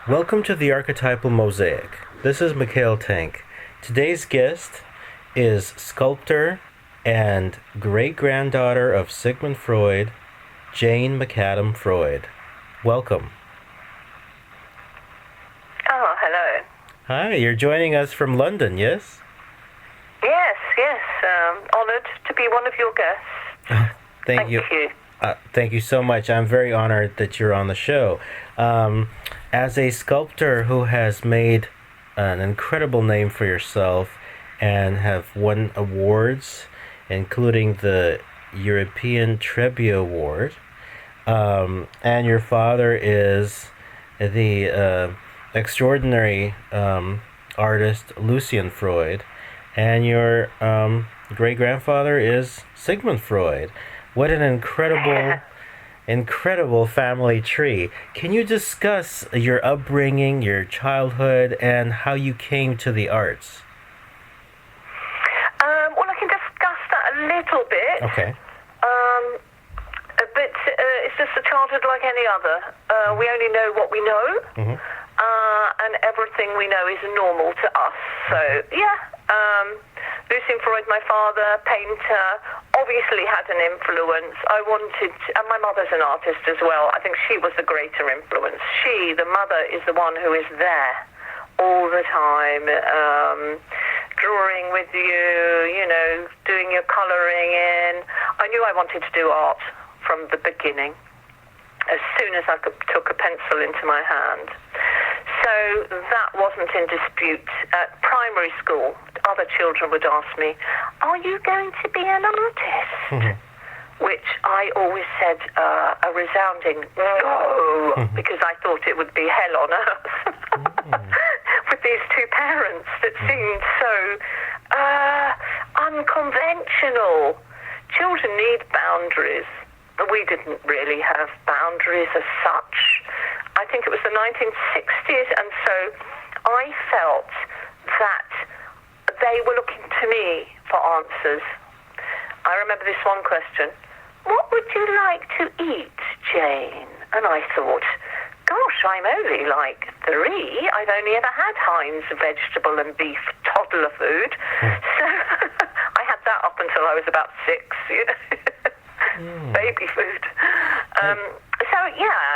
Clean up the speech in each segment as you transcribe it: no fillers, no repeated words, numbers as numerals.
Welcome to the Archetypal Mosaic. This is Mikhail Tank. Today's guest is sculptor and great-granddaughter of Sigmund Freud, Jane McAdam Freud. Welcome. Oh, hello. Hi, you're joining us from London, yes? Yes. Honored to be one of your guests. Thank you. Thank you so much. I'm very honored that you're on the show. As a sculptor who has made an incredible name for yourself and have won awards, including the European Trebia Award, and your father is the extraordinary artist Lucian Freud, and your great-grandfather is Sigmund Freud. What an incredible family tree. Can you discuss your upbringing, your childhood, and how you came to the arts? Well, I can discuss that a little bit. Okay. But it's just a childhood like any other. We only know what we know, and everything we know is normal to us. So, Lucian Freud, my father, painter, obviously had an influence. And my mother's an artist as well. I think she was the greater influence. She, the mother, is the one who is there all the time, drawing with you, doing your colouring in. I knew I wanted to do art from the beginning, as soon as I took a pencil into my hand. So that wasn't in dispute. At primary school, other children would ask me, "Are you going to be an artist?" Which I always said a resounding no, because I thought it would be hell on earth with these two parents that seemed so unconventional. Children need boundaries. We didn't really have boundaries as such. I think it was the 1960s, and so I felt that they were looking to me for answers. I remember this one question: "What would you like to eat, Jane?" And I thought, gosh, I'm only like 3. I've only ever had Heinz vegetable and beef toddler food. So I had that up until I was about 6, baby food. So,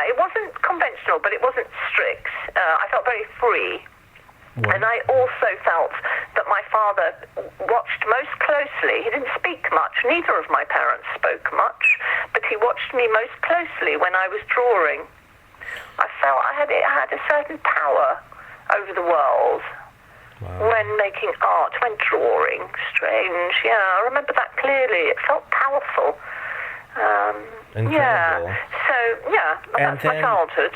it wasn't conventional, but it wasn't strict. I felt very free. Wow. And I also felt that my father watched most closely. He didn't speak much. Neither of my parents spoke much, but he watched me most closely when I was drawing. I felt I had a certain power over the world. Wow. When making art, when drawing. Strange, I remember that clearly. It felt powerful. Incredible. That's my childhood.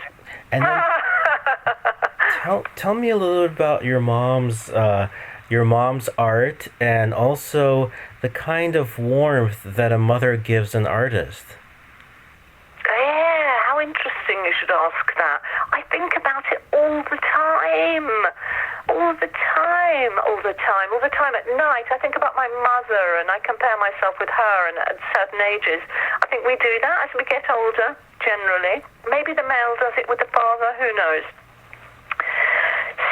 And then tell me a little bit about your mom's art, and also the kind of warmth that a mother gives an artist. Yeah, how interesting you should ask that. I think about it all the time. All the time at night. I think about my mother and I compare myself with her, and at certain ages. I think we do that as we get older, generally. Maybe the male does it with the father, who knows.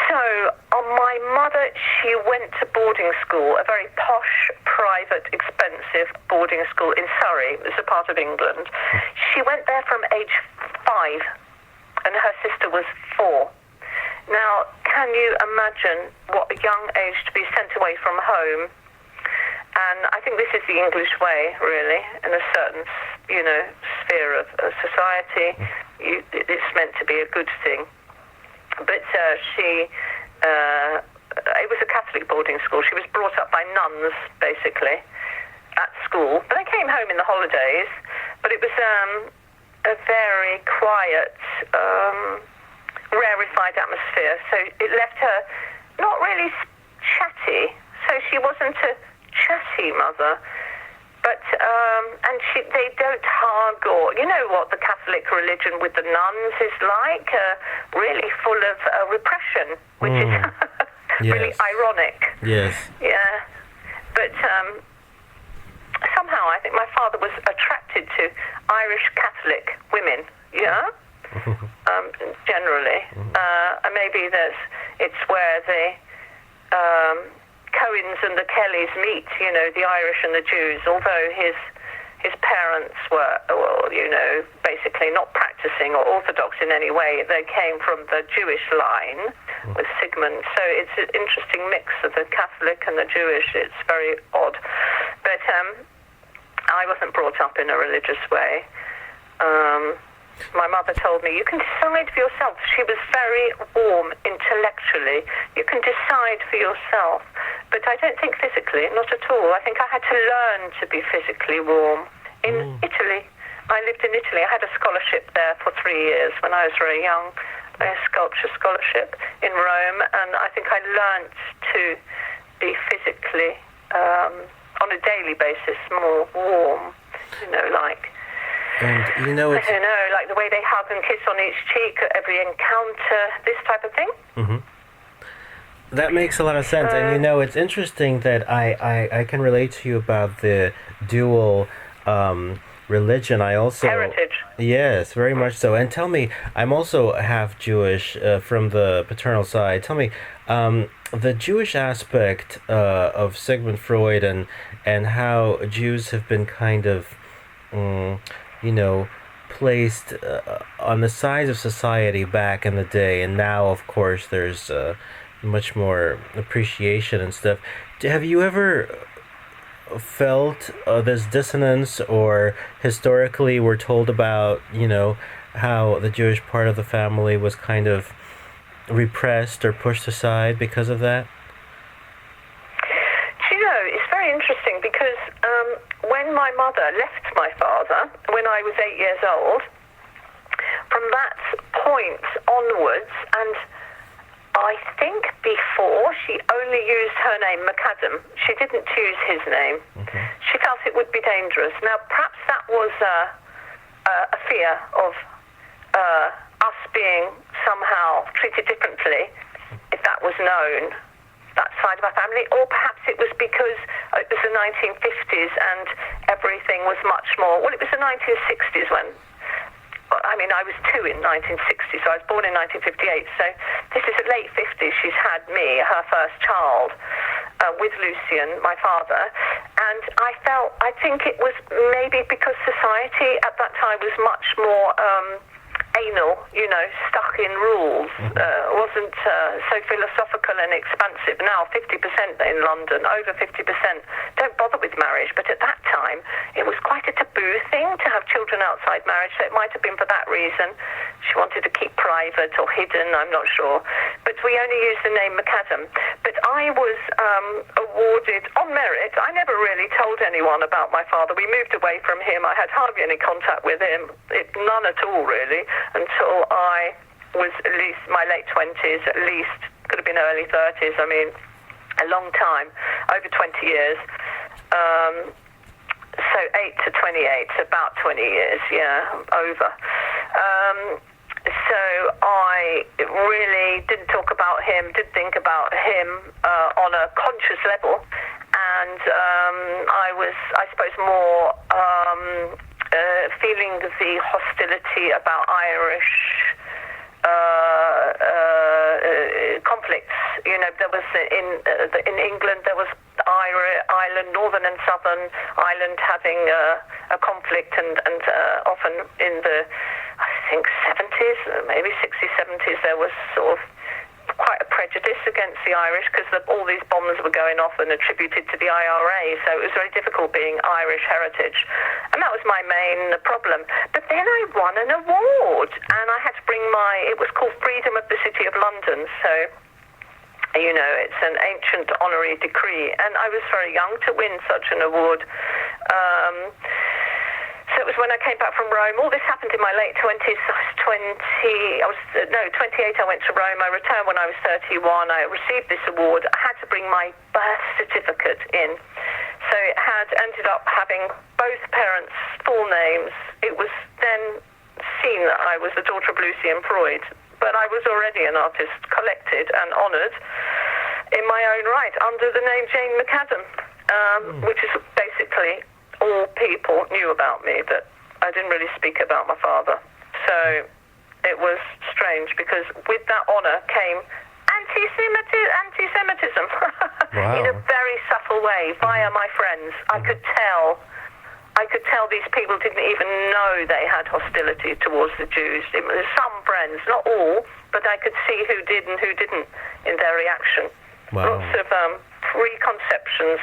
So, my mother, she went to boarding school, a very posh, private, expensive boarding school in Surrey. It's a part of England. She went there from age 5, and her sister was 4. Now, can you imagine what a young age to be sent away from home? And I think this is the English way, really, in a certain, sphere of society. It's meant to be a good thing. But it was a Catholic boarding school. She was brought up by nuns, basically, at school. But I came home in the holidays. But it was a very quiet, rarefied atmosphere. So it left her not really chatty. So she wasn't a chatty mother. But, they don't hug, or, you know what the Catholic religion with the nuns is like, really full of repression, which is really ironic. Yes. Yeah. But somehow I think my father was attracted to Irish Catholic women, generally. maybe it's where the Cohens and the Kellys meet, the Irish and the Jews, although his parents were, basically not practicing or orthodox in any way. They came from the Jewish line with Sigmund. So it's an interesting mix of the Catholic and the Jewish. It's very odd. But I wasn't brought up in a religious way. My mother told me, you can decide for yourself. She was very warm intellectually. You can decide for yourself. But I don't think physically, not at all. I think I had to learn to be physically warm. In Italy, I lived in Italy. I had a scholarship there for 3 years when I was very young, a sculpture scholarship in Rome, and I think I learnt to be physically, on a daily basis, more warm, like... And I don't know, like the way they hug and kiss on each cheek at every encounter, this type of thing. Mm-hmm. That makes a lot of sense. And it's interesting that I can relate to you about the dual religion. I also... Heritage. Yes, very much so. And tell me, I'm also half Jewish from the paternal side. Tell me, the Jewish aspect of Sigmund Freud and how Jews have been kind of... placed on the sides of society back in the day, and now, of course, there's much more appreciation and stuff. Have you ever felt this dissonance, or historically were told about, how the Jewish part of the family was kind of repressed or pushed aside because of that? It's very interesting because when my mother left my father when I was 8 years old, from that point onwards, and I think before, she only used her name, McAdam. She didn't use his name. Okay. She felt it would be dangerous. Now, perhaps that was a fear of us being somehow treated differently if that was known, that side of our family, or perhaps it was because it was the 1950s and everything was much more... Well, it was the 1960s when... I was 2 in 1960, so I was born in 1958, so this is the late 50s. She's had me, her first child, with Lucian, my father, and I think it was maybe because society at that time was much more... anal, stuck in rules, wasn't so philosophical and expansive. Now 50% in London, over 50%, don't bother with marriage, but at that time it was quite a taboo thing to have children outside marriage, so it might have been for that reason. She wanted to keep private or hidden, I'm not sure. But we only used the name McAdam. But I was awarded, on merit, I never really told anyone about my father. We moved away from him. I had hardly any contact with him, none at all really, until I was at least my late 20s, at least, could have been early 30s, a long time, over 20 years. So 8 to 28, about 20 years, over. So I really didn't talk about him, didn't think about him on a conscious level, and I was, I suppose, more feeling the hostility about Irish conflicts. There was in England there was Ireland, Northern and Southern Ireland having a conflict, and often in the, I think, 70s, maybe 60s, 70s, there was sort of quite a prejudice against the Irish because all these bombs were going off and attributed to the IRA, so it was very difficult being Irish heritage, and that was my main problem. But then I won an award, and I had to bring it was called Freedom of the City of London, so it's an ancient honorary decree, and I was very young to win such an award. So it was when I came back from Rome. All this happened in my late 20s. I was 28, I went to Rome. I returned when I was 31. I received this award. I had to bring my birth certificate in. So it had ended up having both parents' full names. It was then seen that I was the daughter of Lucian Freud. But I was already an artist, collected and honoured in my own right under the name Jane McAdam, which is basically... all people knew about me, but I didn't really speak about my father. So It was strange because with that honor came anti-Semitism Wow. in a very subtle way via my friends. I could tell these people didn't even know they had hostility towards the Jews. It was some friends, not all, but I could see who did and who didn't in their reaction. Wow. Lots of preconceptions.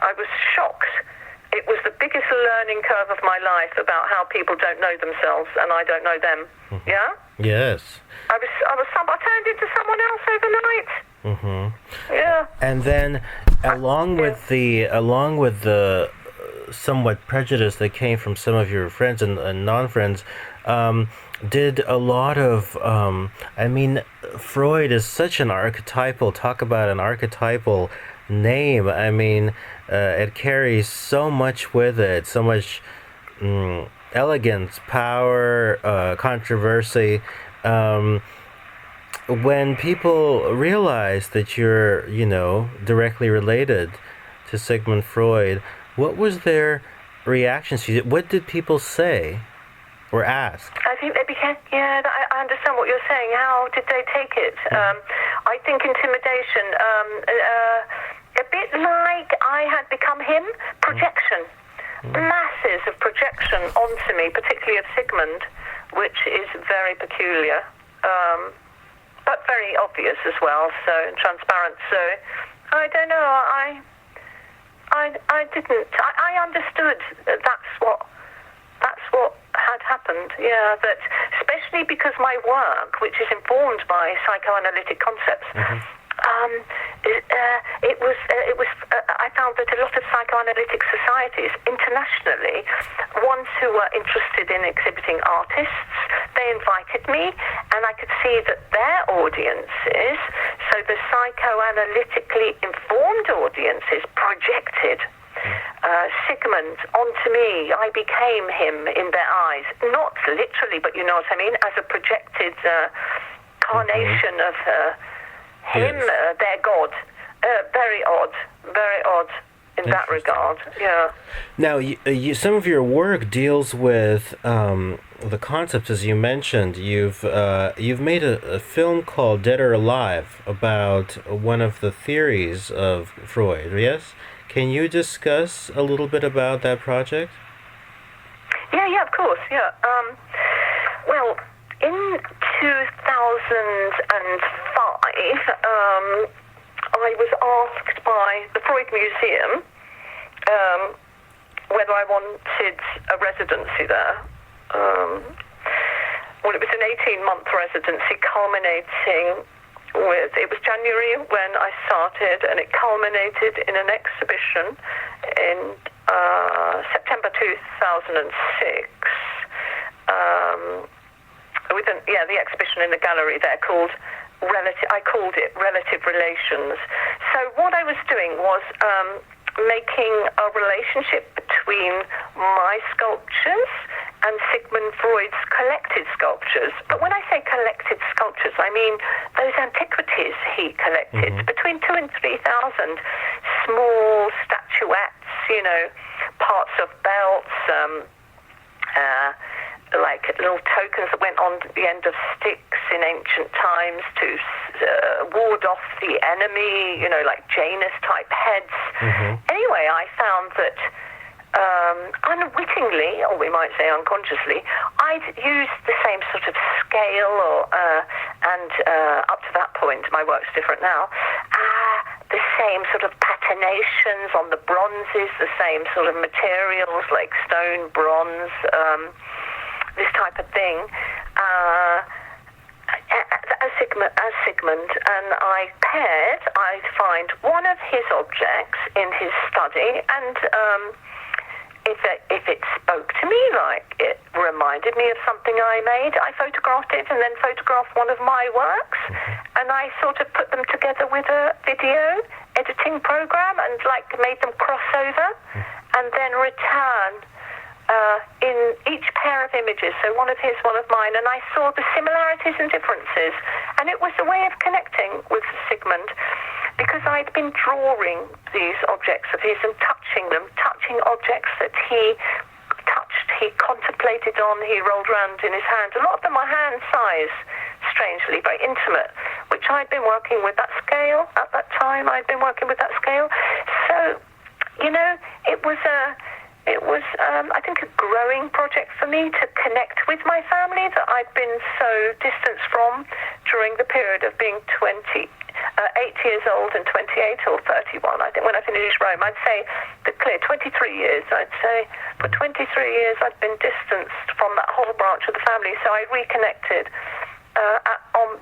I was shocked. It was the biggest learning curve of my life about how people don't know themselves and I don't know them. Mm-hmm. Yeah? Yes. I turned into someone else overnight. Mm-hmm. Yeah. And then, along with the somewhat prejudice that came from some of your friends and non-friends, did a lot of, Freud is such an archetypal, talk about an archetypal name. I mean, it carries so much with it, so much elegance, power, controversy. When people realize that you're, directly related to Sigmund Freud, what was their reactions to you? What did people say or ask? I think they became, I understand what you're saying. How did they take it? I think intimidation, a bit like I had become him, projection. Masses of projection onto me, particularly of Sigmund, which is very peculiar, but very obvious as well, so transparent. So I don't know. I understood that that's what had happened. Yeah, that especially because my work, which is informed by psychoanalytic concepts. I found that a lot of psychoanalytic societies internationally, ones who were interested in exhibiting artists, they invited me, and I could see that their audiences, so the psychoanalytically informed audiences, projected Sigmund onto me. I became him in their eyes, not literally, but you know what I mean, as a projected carnation of him, their God. Very odd in that regard. Yeah. Now, some of your work deals with the concepts, as you mentioned. You've made a film called Dead or Alive about one of the theories of Freud. Yes. Can you discuss a little bit about that project? Yeah, of course. Yeah. Well, in 2005. I was asked by the Freud Museum whether I wanted a residency there. Well, it was an 18-month residency culminating with, it was January when I started, and it culminated in an exhibition in September 2006 the exhibition in the gallery there called I called it Relative Relations. So what I was doing was making a relationship between my sculptures and Sigmund Freud's collected sculptures. But when I say collected sculptures, I mean those antiquities he collected, between 2,000 and 3,000 small statuettes, parts of belts, like little tokens that went on the end of sticks in ancient times to ward off the enemy, like Janus-type heads. Anyway, I found that unwittingly, or we might say unconsciously, I'd used the same sort of scale, and up to that point, my work's different now, the same sort of patinations on the bronzes, the same sort of materials like stone, bronze, this type of thing, as Sigmund, and I find one of his objects in his study, and if it spoke to me, like it reminded me of something I made, I photographed it and then photographed one of my works, and I sort of put them together with a video editing program and made them cross over and then return in each pair of images, so one of his, one of mine, and I saw the similarities and differences, and it was a way of connecting with Sigmund, because I'd been drawing these objects of his and touching objects that he touched, he he contemplated on, he rolled around in his hands. A lot of them are hand size, strangely, very intimate, which I'd been working with that scale at that time. So, you know, it was I think, a growing project for me to connect with my family that I'd been so distanced from during the period of being 8 years old and 28 or 31. I think when I finished Rome, I'd say the clear 23 years. I'd say for 23 years I'd been distanced from that whole branch of the family. So I reconnected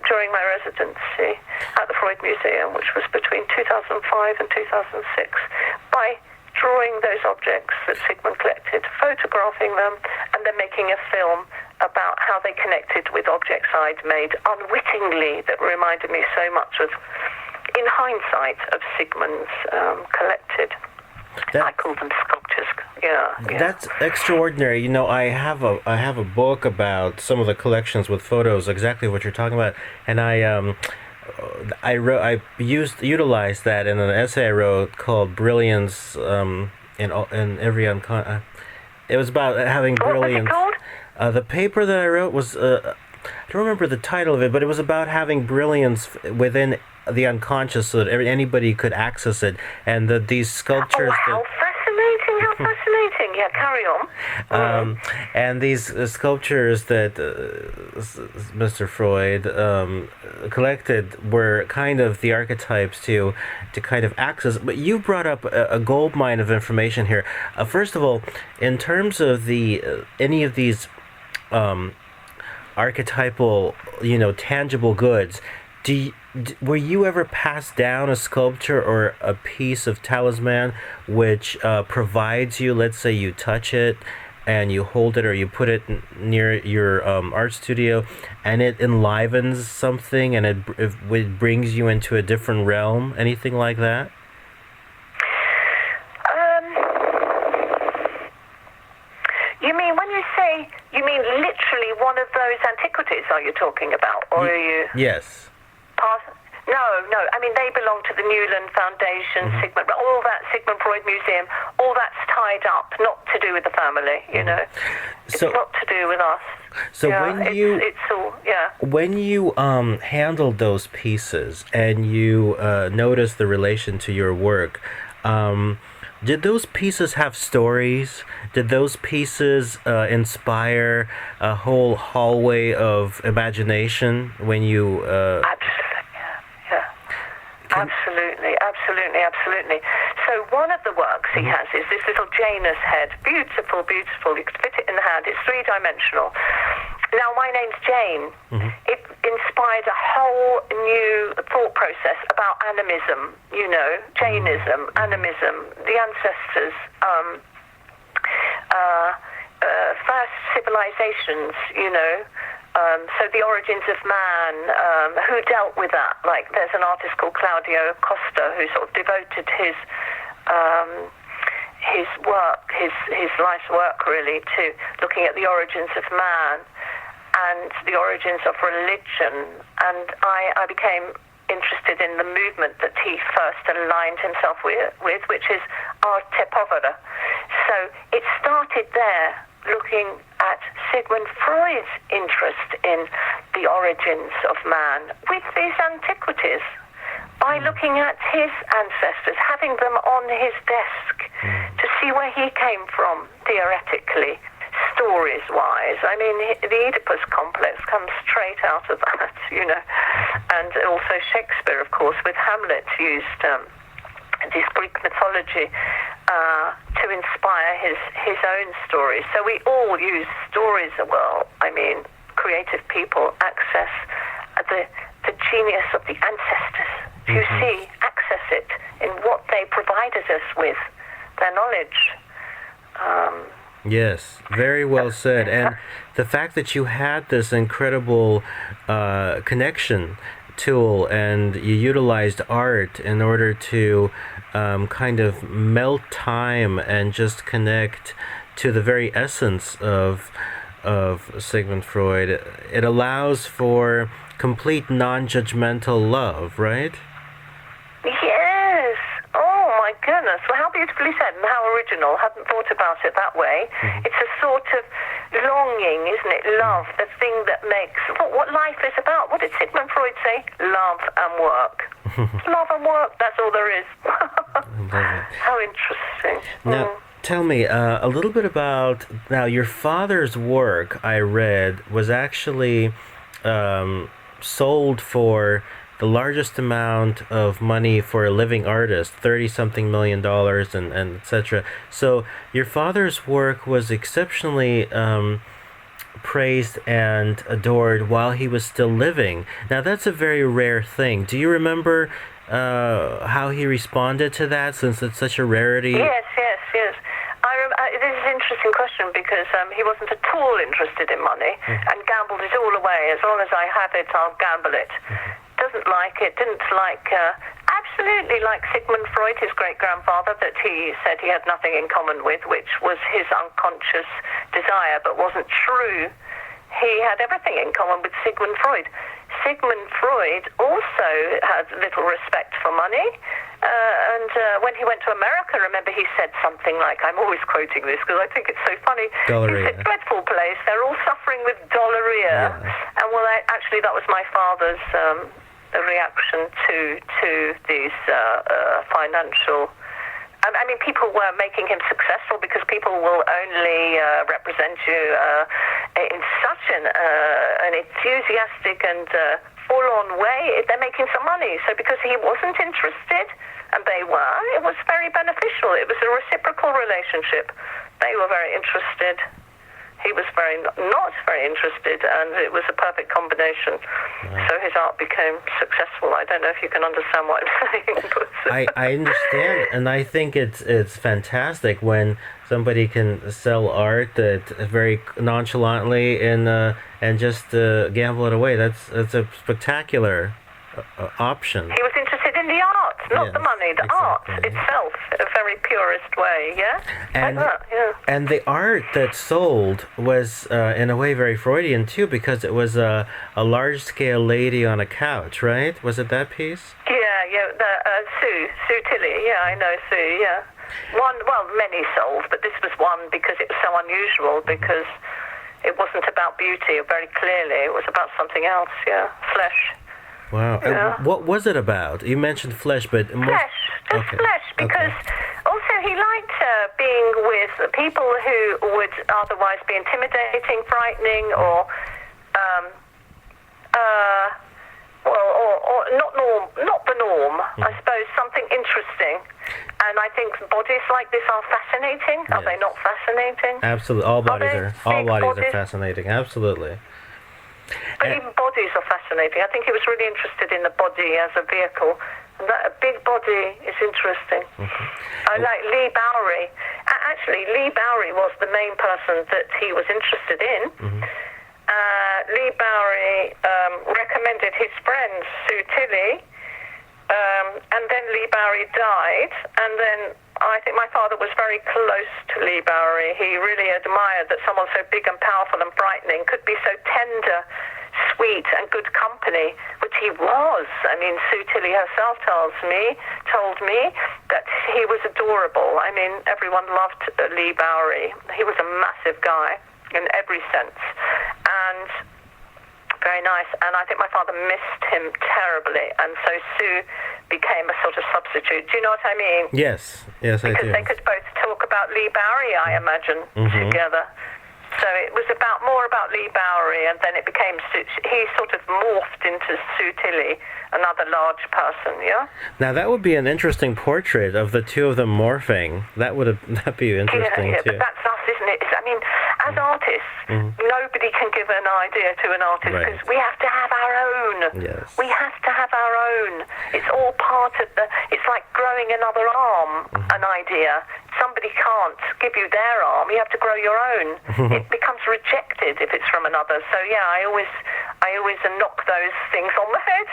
during my residency at the Freud Museum, which was between 2005 and 2006, by drawing those objects that Sigmund collected, photographing them, and then making a film about how they connected with objects I'd made unwittingly that reminded me so much of, in hindsight, of Sigmund's collected. I call them sculptures. Yeah. That's extraordinary. You know, I have a book about some of the collections with photos, exactly what you're talking about, and I utilized that in an essay I wrote called "Brilliance in Every Unconscious." It was about having brilliance. What was it called? The paper that I wrote was I don't remember the title of it, but it was about having brilliance within the unconscious so that anybody could access it, and that these sculptures. Oh, how fascinating! How fascinating! Yeah, carry on. And these sculptures that Mr. Freud collected were kind of the archetypes to kind of access. But you brought up a gold mine of information here. First of all, in terms of any of these archetypal, tangible goods, were you ever passed down a sculpture or a piece of talisman which provides you, let's say you touch it and you hold it or you put it near your art studio, and it enlivens something and it brings you into a different realm, anything like that? You mean literally one of those antiquities are you talking about? Or are you... Yes. No. I mean, they belong to the Newland Foundation, all that Sigmund Freud Museum, all that's tied up, not to do with the family, you know. It's not to do with us. So when you handled those pieces and you noticed the relation to your work, did those pieces have stories? Did those pieces inspire a whole hallway of imagination when you... Absolutely. So one of the works he has is this little Janus head. Beautiful. You could fit it in the hand. It's three-dimensional. Now, my name's Jane. It inspired a whole new thought process about animism, Jainism, animism, the ancestors, first civilizations, so the origins of man, who dealt with that? Like, there's an artist called Claudio Costa who sort of devoted his work, his life's work really, to looking at the origins of man and the origins of religion. And I became interested in the movement that he first aligned himself with, which is Archetypal. So it started there, looking at Sigmund Freud's interest in the origins of man with these antiquities, by looking at his ancestors, having them on his desk to see where he came from theoretically, stories-wise. I mean, the Oedipus complex comes straight out of that, and also Shakespeare, of course, with Hamlet used this Greek mythology to inspire his own stories. So we all use stories. Well, I mean, creative people access the genius of the ancestors. You see, access it in what they provided us with, their knowledge. Yes, very well said. And the fact that you had this incredible connection tool and you utilized art in order to kind of melt time and just connect to the very essence of Sigmund Freud, it allows for complete non-judgmental love, right? Yes. Oh my goodness. Well, how beautifully said and how original. Hadn't thought about it that way. It's a sort of longing, isn't it? Love, the thing that makes what life is about. What did Sigmund Freud say? Love and work. Love and work, that's all there is. How interesting. Now, tell me a little bit about, now your father's work, I read, was actually sold for the largest amount of money for a living artist, 30-something million dollars, and etc. So your father's work was exceptionally praised and adored while he was still living. Now that's a very rare thing. Do you remember how he responded to that, since it's such a rarity? Yes. This is an interesting question because he wasn't at all interested in money and gambled it all away. As long as I have it, I'll gamble it. Didn't like absolutely like Sigmund Freud, his great-grandfather, that he said he had nothing in common with, which was his unconscious desire, but wasn't true. He had everything in common with Sigmund Freud. Sigmund Freud also had little respect for money, and when he went to America, remember, he said something like, I'm always quoting this because I think it's so funny, Dollaria. He said, dreadful place, they're all suffering with dollaria. Yeah. And well, actually that was my father's reaction to these financial... I mean, people were making him successful because people will only represent you in such an enthusiastic and full-on way. They're making some money. So because he wasn't interested, and they were, it was very beneficial. It was a reciprocal relationship. They were very interested. He was not very interested, and it was a perfect combination. Wow. So his art became successful. I don't know if you can understand what I'm saying. I understand, and I think it's fantastic when somebody can sell art that very nonchalantly and just gamble it away. That's a spectacular option. He was interested in the art, not the money, the art itself, in a very purist way, yeah? And, like that, yeah. And the art that sold was, in a way, very Freudian, too, because it was a large-scale lady on a couch, right? Was it that piece? Yeah, Sue Tilley, yeah, I know Sue, yeah. Many sold, but this was one because it was so unusual, because it wasn't about beauty, very clearly, it was about something else, yeah, flesh. Wow. Yeah. What was it about? You mentioned flesh, but... Flesh, because also he liked being with people who would otherwise be intimidating, frightening, or not the norm, I suppose, something interesting. And I think bodies like this are fascinating. Are they not fascinating? Absolutely. All bodies are fascinating. Absolutely. But even bodies are fascinating. I think he was really interested in the body as a vehicle. And that a big body is interesting. I like Lee Bowery. Actually, Lee Bowery was the main person that he was interested in. Lee Bowery recommended his friend Sue Tilley, and then Lee Bowery died, and then I think my father was very close to Lee Bowery. He really admired that someone so big and powerful and frightening could be so tender, sweet, and good company, which he was. I mean, Sue Tilley herself told me that he was adorable. I mean, everyone loved Lee Bowery. He was a massive guy in every sense, and very nice. And I think my father missed him terribly, and so Sue became a sort of substitute. Do you know what I mean? Yes, I do. Because they could both talk about Lee Bowery, I imagine, together. So it was more about Lee Bowery, and then it became he sort of morphed into Sue Tilley, another large person, yeah? Now that would be an interesting portrait of the two of them morphing. That'd be interesting, too. But that's us, isn't it? I mean, as artists, nobody can give an idea to an artist, because we have to have our own. Yes. We have to have our own. It's all part of it's like growing another arm, an idea. Somebody can't give you their arm. You have to grow your own. It becomes rejected if it's from another. So yeah, I always knock those things on the head.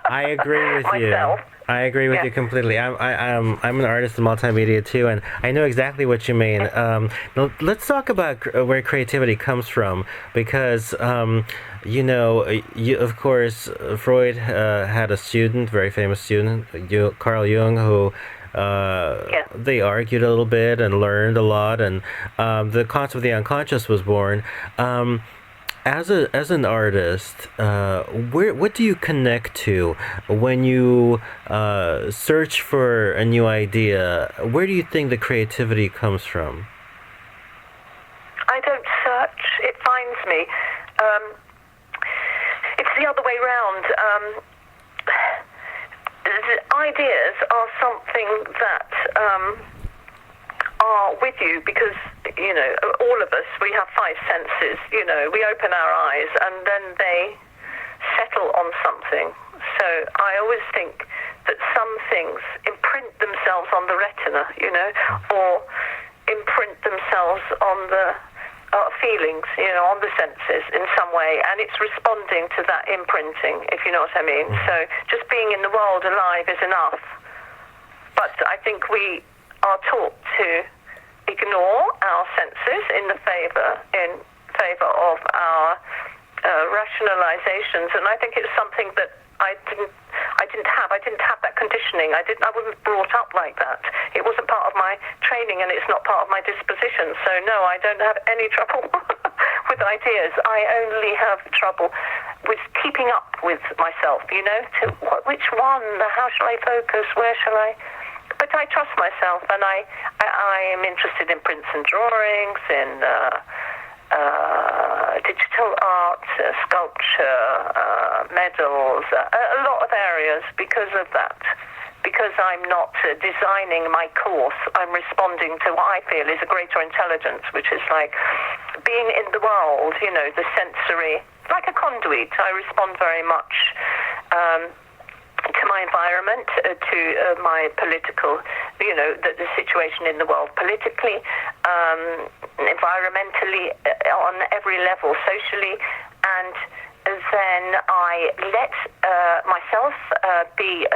I agree with myself. you. I agree with you completely. I'm an artist in multimedia too, and I know exactly what you mean. Now let's talk about where creativity comes from, because of course, Freud had a student, very famous student, Carl Jung, who they argued a little bit and learned a lot, and the concept of the unconscious was born. As an artist, what do you connect to when you search for a new idea? Where do you think the creativity comes from? I don't search; it finds me. It's the other way round. The ideas are something that are with you because, all of us, we have five senses. We open our eyes and then they settle on something. So I always think that some things imprint themselves on the retina, or imprint themselves on the feelings, on the senses in some way, and it's responding to that imprinting, if you know what I mean. So just being in the world alive is enough. But I think we are taught to ignore our senses in favor of our rationalizations, and I think it's something that I didn't have. I didn't have that conditioning. I wasn't brought up like that. It wasn't part of my training, and it's not part of my disposition. So no, I don't have any trouble with ideas. I only have trouble with keeping up with myself. Which one? How shall I focus? Where shall I? But I trust myself, and I am interested in prints and drawings, in digital art, sculpture, medals, a lot of areas because of that. Because I'm not designing my course, I'm responding to what I feel is a greater intelligence, which is like being in the world, the sensory, like a conduit. I respond very much to my environment, to my political, the situation in the world politically, environmentally, on every level, socially, and then I let myself be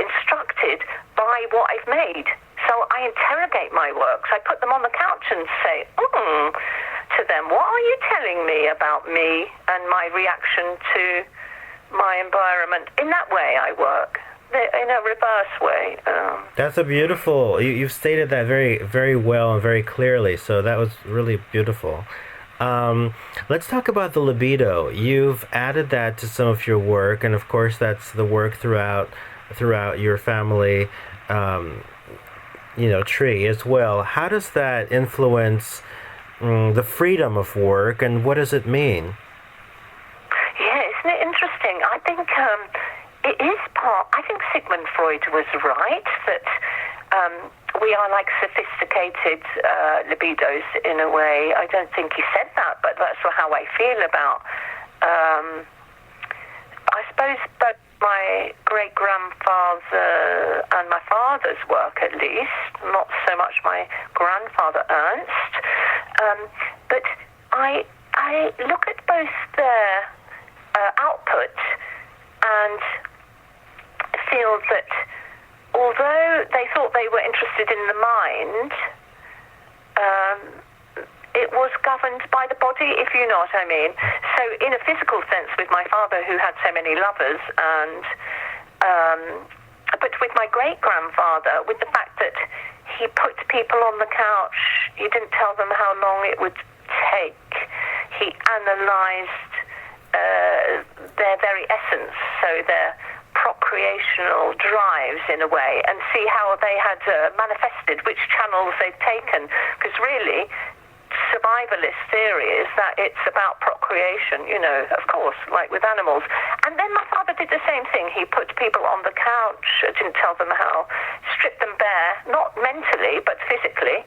instructed by what I've made. So I interrogate my works. I put them on the couch and say, to them, what are you telling me about me and my reaction to my environment? In that way I work, in a reverse way. That's a beautiful, you've stated that very, very well and very clearly, so that was really beautiful. Let's talk about the libido. You've added that to some of your work, and of course that's the work throughout your family tree as well. How does that influence the freedom of work, and what does it mean? Yeah, isn't it interesting? I think it is part. I think Sigmund Freud was right that we are like sophisticated libidos in a way. I don't think he said that, but that's how I feel about. I suppose both my great-grandfather and my father's work, at least, not so much my grandfather Ernst, but I look at both their output and feel that although they thought they were interested in the mind, it was governed by the body, if you know what I mean. So in a physical sense, with my father, who had so many lovers, and but with my great-grandfather, with the fact that he put people on the couch, he didn't tell them how long it would take. He analyzed their very essence, so their procreational drives in a way, and see how they had manifested, which channels they've taken, because really survivalist theory is that it's about procreation, of course, like with animals. And then my father did the same thing. He put people on the couch, didn't tell them how, stripped them bare, not mentally, but physically,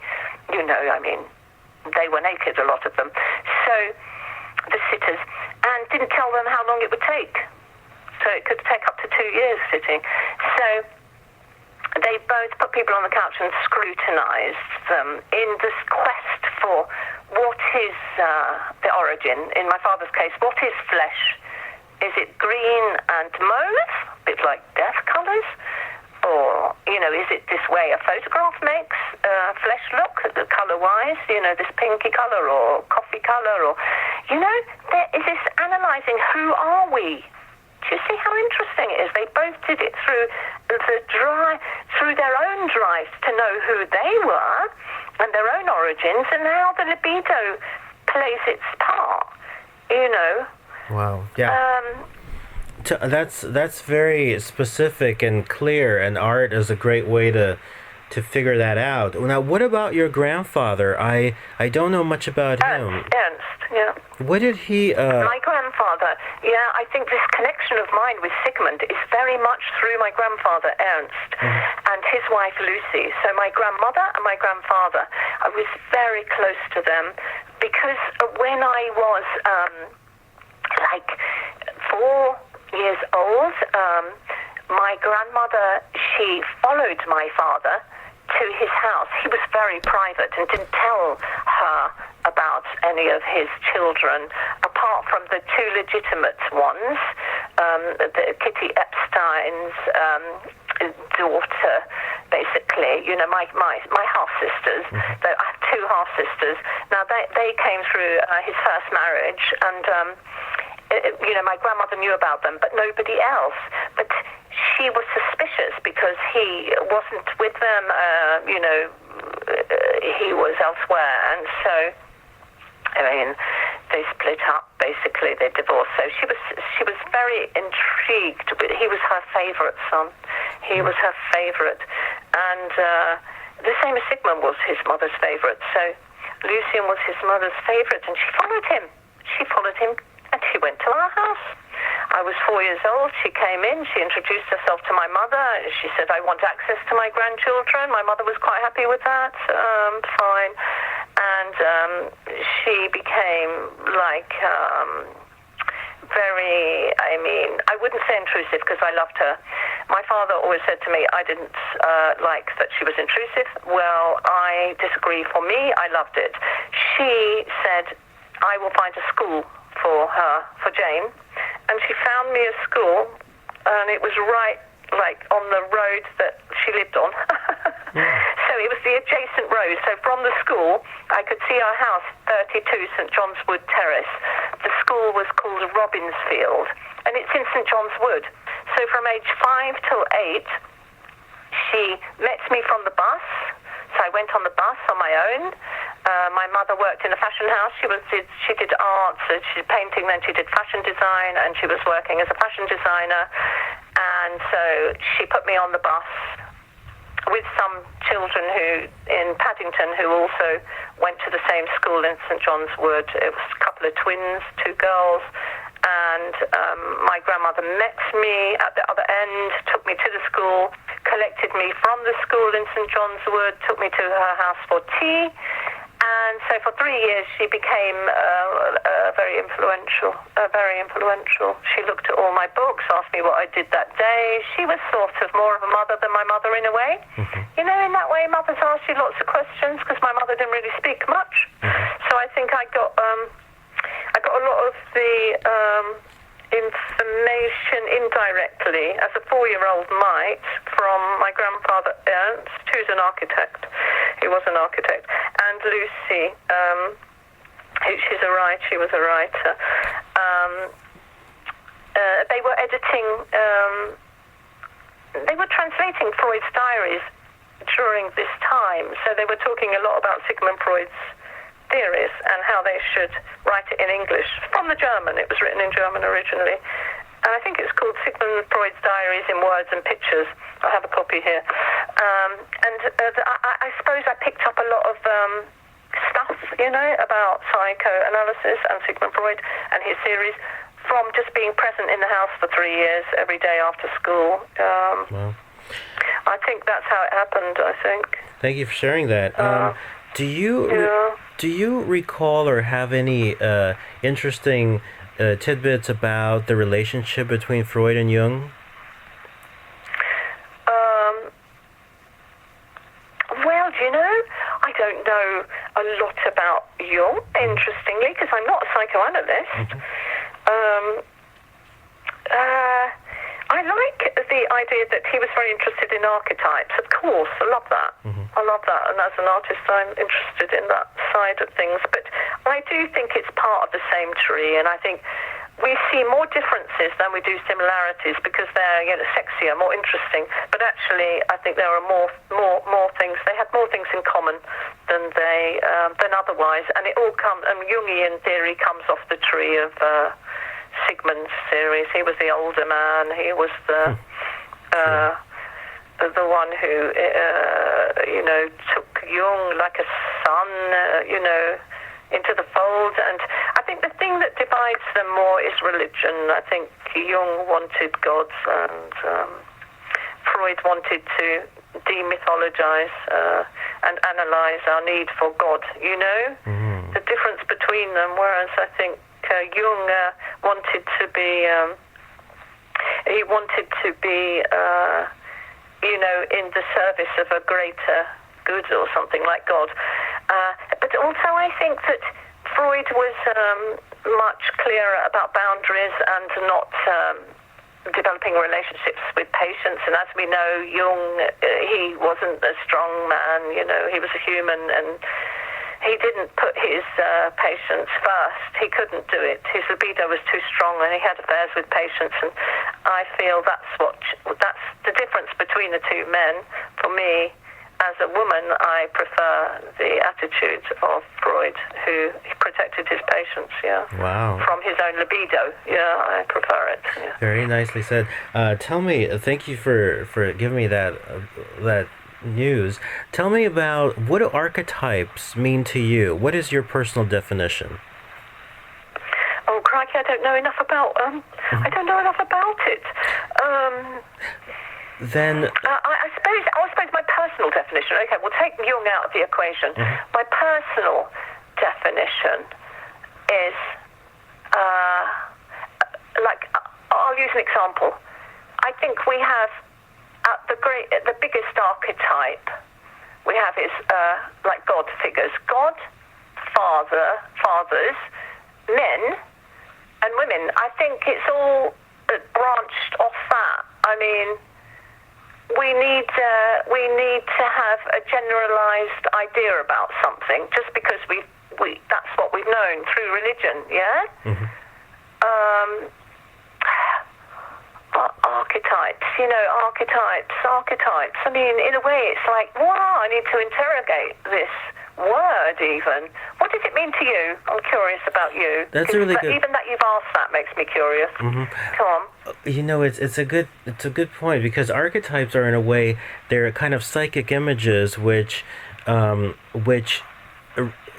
they were naked, a lot of them. So, the sitters, and didn't tell them how long it would take. So it could take up to 2 years sitting. So they both put people on the couch and scrutinized them in this quest for what is the origin. In my father's case, what is flesh? Is it green and mauve, a bit like death colors? Or, is it this way a photograph makes flesh look, color-wise, this pinky color or coffee color? Or, there is this analyzing who are we You see how interesting it is? They both did it through their own drives to know who they were and their own origins, and how the libido plays its part, you know. Wow. Yeah. That's very specific and clear, and art is a great way to figure that out. Now, what about your grandfather? I don't know much about him. Ernst, yeah. What did he... My grandfather, yeah, I think this connection of mine with Sigmund is very much through my grandfather, Ernst, and his wife, Lucy. So my grandmother and my grandfather, I was very close to them, because when I was, 4 years old, my grandmother, she followed my father to his house. He was very private and didn't tell her about any of his children, apart from the 2 legitimate ones, the Kitty Epstein's daughter, basically, you know, my half-sisters. I have 2 half-sisters. Now, they came through his first marriage, and you know, my grandmother knew about them, but nobody else. But she was suspicious because he wasn't with them, you know, he was elsewhere. And so, I mean, they split up, basically, they divorced. So she was very intrigued. He was her favorite son. He was her favorite. And the same as Sigmund was his mother's favorite. So Lucian was his mother's favorite, and she followed him. And she went to our house. I was 4 years old. She came in. She introduced herself to my mother. She said, I want access to my grandchildren. My mother was quite happy with that. Fine. And she became very, I mean, I wouldn't say intrusive because I loved her. My father always said to me, I didn't like that she was intrusive. Well, I disagree. For me, I loved it. She said, I will find a school for her, for Jane, and she found me a school, and it was right, on the road that she lived on. So it was the adjacent road. So from the school, I could see our house, 32 St John's Wood Terrace. The school was called Robbinsfield, and it's in St John's Wood. So from age 5 till 8, she met me from the bus. So I went on the bus on my own. My mother worked in a fashion house. She did art, so she did painting, then she did fashion design, and she was working as a fashion designer. And so she put me on the bus with some children in Paddington who also went to the same school in St John's Wood. It was a couple of twins, 2 girls. And my grandmother met me at the other end, took me to the school, collected me from the school in St John's Wood, took me to her house for tea. And so for 3 years she became very influential. She looked at all my books, asked me what I did that day. She was sort of more of a mother than my mother in a way. You know, in that way mothers ask you lots of questions, because my mother didn't really speak much. So I think I got a lot of the information indirectly, as a 4-year-old might, from my grandfather Ernst, who's an architect. He was an architect. And Lucy, she was a writer. They were editing, they were translating Freud's diaries during this time. So they were talking a lot about Sigmund Freud's theories and how they should write it in English from the German. It was written in German originally, and I think it's called Sigmund Freud's Diaries in Words and Pictures. I have a copy here, I suppose I picked up a lot of stuff, you know, about psychoanalysis and Sigmund Freud and his theories from just being present in the house for 3 years every day after school. Wow. I think that's how it happened. I think. Thank you for sharing that. Do you recall or have any interesting tidbits about the relationship between Freud and Jung? Well, you know, I don't know a lot about Jung, interestingly, because I'm not a psychoanalyst. I like the idea that he was very interested in archetypes. Of course, I love that. I love that, and as an artist, I'm interested in that side of things. But I do think it's part of the same tree, and I think we see more differences than we do similarities because they're sexier, more interesting. But actually, I think there are more things. They have more things in common than otherwise, and it all comes. And Jungian theory comes off the tree of Sigmund's theories. He was the older man. He was the one who took Jung like a son, into the fold. And I think the thing that divides them more is religion. I think Jung wanted gods, and Freud wanted to demythologize and analyze our need for God. The difference between them. Whereas I think Jung wanted to be in the service of a greater good or something like God. But also I think that Freud was much clearer about boundaries and not developing relationships with patients. And as we know, Jung, he wasn't a strong man, he was a human, and he didn't put his patients first. He couldn't do it. His libido was too strong, and he had affairs with patients. And I feel that's the difference between the two men. For me, as a woman, I prefer the attitude of Freud, who protected his patients, Wow. from his own libido. I prefer it. Yeah. Very nicely said. Tell me, thank you for giving me that news. Tell me about, what do archetypes mean to you? What is your personal definition? Oh, crikey, I don't know enough about it. Then I suppose my personal definition. Okay, we'll take Jung out of the equation. My personal definition is I'll use an example. I think we have the biggest archetype we have is like God figures. God, fathers, men, and women. I think it's all branched off that. I mean, we need to have a generalized idea about something just because we that's what we've known through religion. Yeah. Archetypes. I mean, in a way, it's like, wow, I need to interrogate this word even. What does it mean to you? I'm curious about you. That's really good. Even that you've asked that makes me curious. Come on. It's a good point, because archetypes are, in a way, they're kind of psychic images which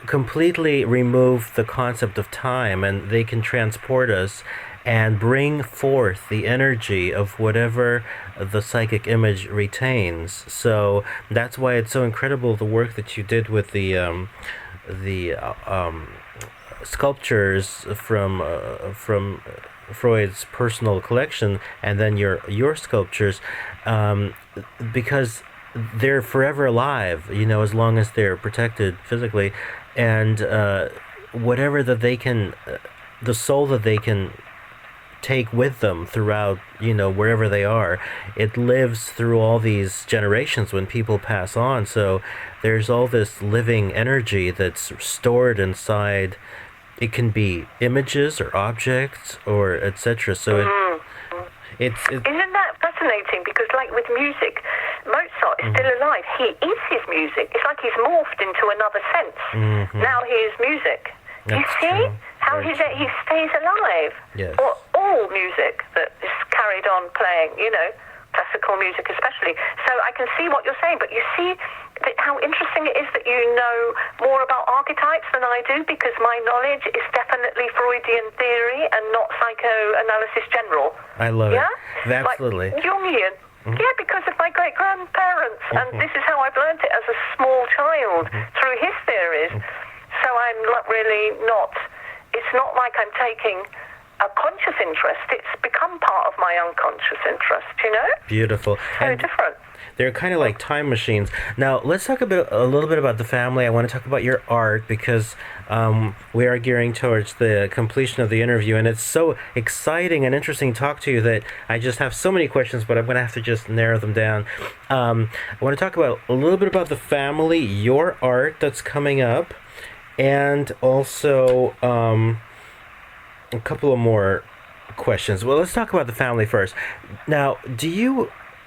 completely remove the concept of time, and they can transport us and bring forth the energy of whatever the psychic image retains. So that's why it's so incredible, the work that you did with the sculptures from Freud's personal collection, and then your sculptures, because they're forever alive, as long as they're protected physically, and whatever that they can, the soul that they can take with them throughout, wherever they are, it lives through all these generations when people pass on. So there's all this living energy that's stored inside. It can be images or objects or etc. So it's Isn't that fascinating? Because like with music, Mozart is still alive. He is his music. It's like he's morphed into another sense. Now he is music. You see how he stays alive? Yes. Or all music that is carried on playing, classical music especially. So I can see what you're saying, but you see how interesting it is that you know more about archetypes than I do, because my knowledge is definitely Freudian theory and not psychoanalysis general. I love it. Absolutely. Like Jungian. Yeah, because of my great-grandparents, and this is how I've learned it as a small child through his theories. So I'm it's not like I'm taking a conscious interest. It's become part of my unconscious interest, Beautiful. So different. They're kind of like time machines. Now, let's talk a little bit about the family. I want to talk about your art, because we are gearing towards the completion of the interview, and it's so exciting and interesting to talk to you that I just have so many questions, but I'm going to have to just narrow them down. I want to talk about a little bit about the family, your art that's coming up, and also a couple of more questions. Well, let's talk about the family first. Now,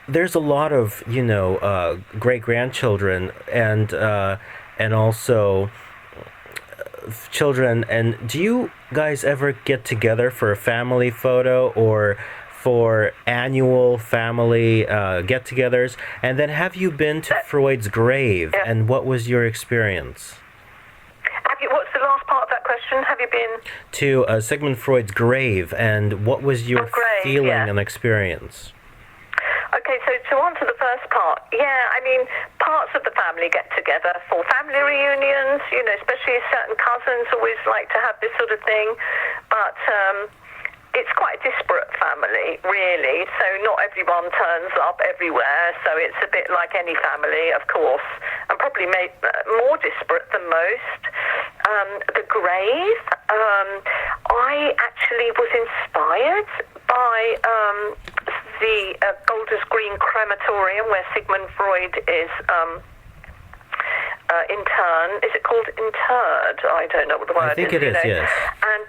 there's a lot of, great-grandchildren and also children, and do you guys ever get together for a family photo or for annual family get-togethers? And then have you been to Freud's grave, and what was your experience? What's the last part of that question? Have you been to Sigmund Freud's grave, and what was your feeling and experience? Okay, so to answer the first part, parts of the family get together for family reunions, especially certain cousins always like to have this sort of thing, but it's quite a disparate family, really, so not everyone turns up everywhere, so it's a bit like any family, of course, and probably made more disparate than most. The grave, I actually was inspired by the Golders Green crematorium where Sigmund Freud is interned. Is it called interred? I don't know what the word is. I think it is, yes. And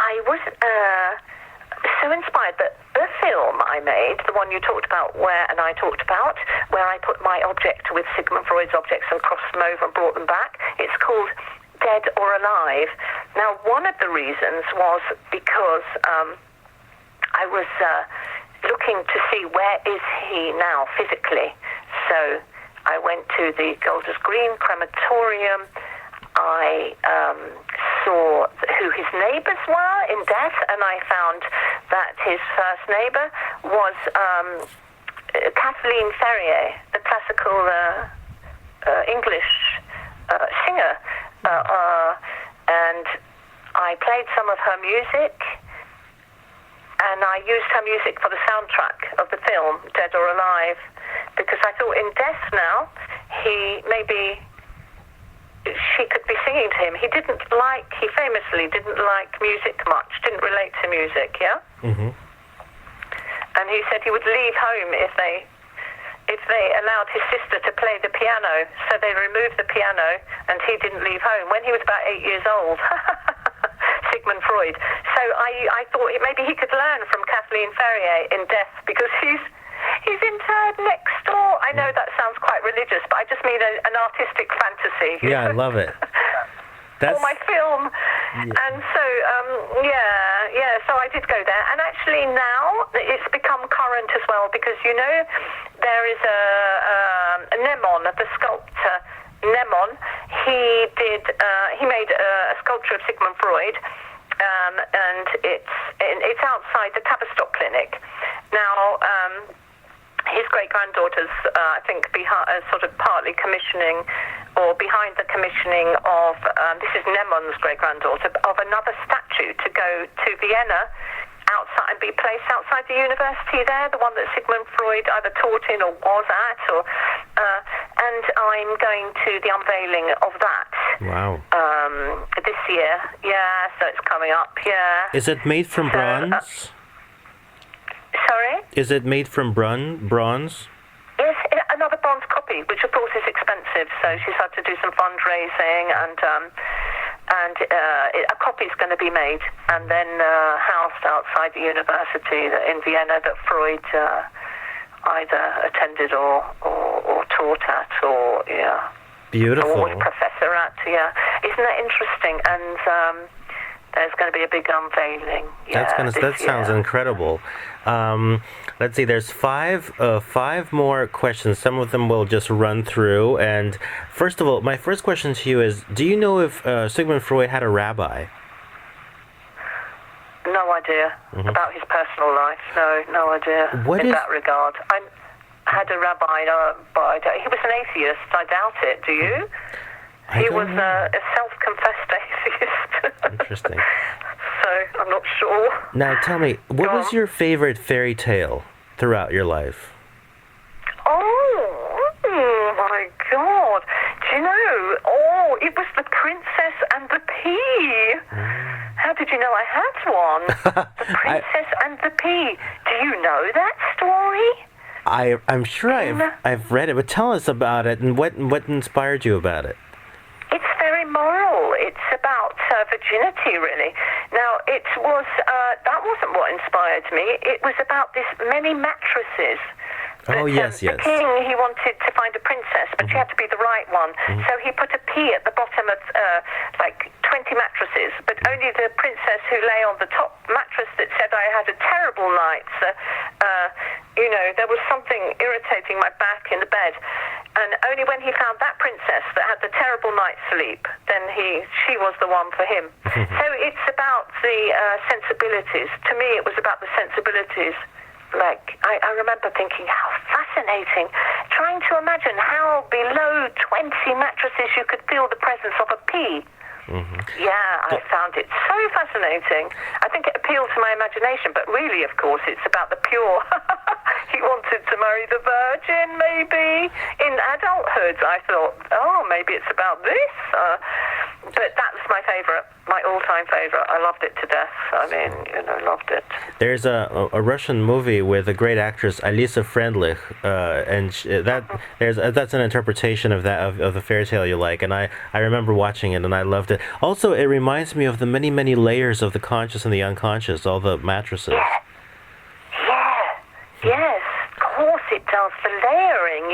I was so inspired that the film I made, the one you talked about, where I put my object with Sigmund Freud's objects and crossed them over and brought them back, it's called Dead or Alive. Now, one of the reasons was because I was looking to see where is he now physically. So I went to the Golders Green crematorium. I saw who his neighbours were in death, and I found that his first neighbour was Kathleen Ferrier, the classical English singer, and I played some of her music, and I used her music for the soundtrack of the film, Dead or Alive, because I thought in death now, she could be singing to him. He famously didn't like music much, didn't relate to music, yeah? Mm-hmm. And he said he would leave home if they allowed his sister to play the piano. So they removed the piano, and he didn't leave home when he was about 8 years old. Sigmund Freud. So I thought maybe he could learn from Kathleen Ferrier in death, because he's interred next door. I know that sounds quite religious, but I just mean an artistic fantasy. Yeah, I love it. For my film. Yeah. And so, so I did go there. And actually now it's become current as well, because, there is a Nemon, the sculptor Nemon. He made a sculpture of Sigmund Freud, and it's outside the Tavistock Clinic. Now, his great-granddaughter's, I think, sort of partly commissioning, or behind the commissioning of, this is Nemon's great-granddaughter, of another statue to go to Vienna outside and be placed outside the university there, the one that Sigmund Freud either taught in or was at, and I'm going to the unveiling of that. Wow. This year, so it's coming up, Is it made from bronze? Sorry? Is it made from bronze? Yes, another bronze copy, which of course is expensive, so she's had to do some fundraising, and a copy is going to be made and then housed outside the university in Vienna that Freud either attended or taught at, or Beautiful. Or was professor at, Isn't that interesting? And there's going to be a big unveiling. That sounds incredible. Let's see. There's five more questions. Some of them we'll just run through. And first of all, my first question to you is: do you know if Sigmund Freud had a rabbi? No idea about his personal life. No idea that regard. I had a rabbi, but he was an atheist. I doubt it. Do you? He was a self-confessed atheist. Interesting. So, I'm not sure. Now, tell me, what was your favorite fairy tale throughout your life? Oh my God. Do you know? It was The Princess and the Pea. How did you know I had one? The Princess and the Pea. Do you know that story? I'm sure I've read it, but tell us about it, and what inspired you about it? It's very moral. It's about virginity, really. Now, it was that wasn't what inspired me. It was about this many mattresses. Oh, yes. The king, he wanted to find a princess, but she had to be the right one. So he put a P at the bottom of like 20 mattresses, but only the princess who lay on the top mattress that said I had a terrible night. You know, there was something irritating my back in the bed. And only when he found that princess that had the terrible night's sleep, then she was the one for him. So it's about the sensibilities. To me, it was about the sensibilities. Like, I remember thinking, how fascinating. Trying to imagine how below 20 mattresses you could feel the presence of a pea. Yeah, I found it so fascinating. I think it appealed to my imagination, but really, of course, it's about the pure. He wanted to marry the virgin, maybe. In adulthood, I thought, oh, maybe it's about this. But that's my favorite, my all-time favorite. I loved it to death. I mean, you know, loved it. There's a Russian movie with a great actress, Alisa Friendlich, and that's an interpretation of the fairy tale you like, and I remember watching it and I loved it. Also, it reminds me of the many, many layers of the conscious and the unconscious, all the mattresses. Yes, of course it does. The layering,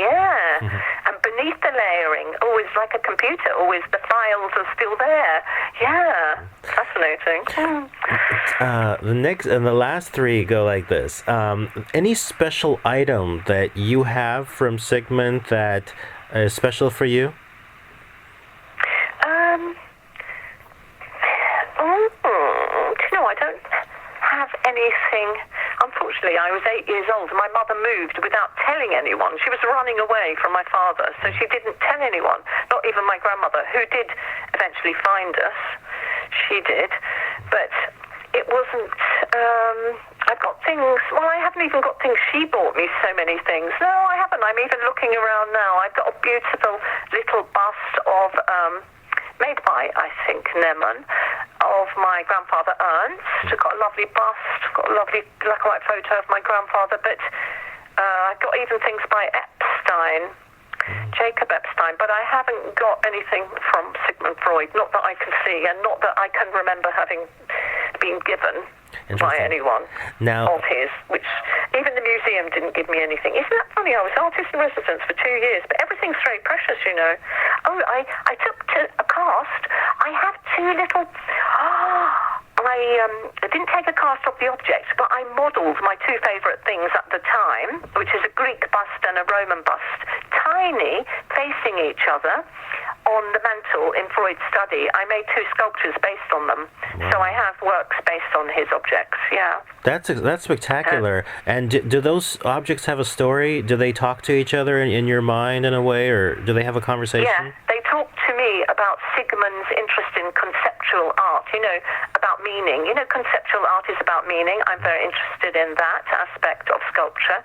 and beneath the layering, always like a computer, always the files are still there. Yeah, fascinating. The next and the last three go like this. Any special item that you have from Sigmund that is special for you? I don't have anything. Unfortunately, I was 8 years old. My mother moved without telling anyone. She was running away from my father, so she didn't tell anyone, not even my grandmother, who did eventually find us. She did. But it wasn't... I've got things... Well, I haven't even got things. She bought me so many things. No, I haven't. I'm even looking around now. I've got a beautiful little bust of... made by, I think, Neman, of my grandfather Ernst. I've got a lovely bust, got a lovely black and white photo of my grandfather, but I've got even things by Epstein, Jacob Epstein, but I haven't got anything from Sigmund Freud, not that I can see, and not that I can remember having been given by anyone of his, which even the museum didn't give me anything. Isn't that funny? I was artist in residence for 2 years, but everything's very precious, you know. Oh, I took to a cast. I have two little... I didn't take a cast of the objects, but I modelled my two favourite things at the time, which is a Greek bust and a Roman bust, tiny, facing each other, on the mantle in Freud's study. I made two sculptures based on them. Wow. So I have works based on his objects, yeah. That's spectacular. And do those objects have a story? Do they talk to each other in your mind in a way, or do they have a conversation? Yeah, they talk to me about Sigmund's interest in conceptual art, you know, about meaning. You know, conceptual art is about meaning. I'm very interested in that aspect of sculpture,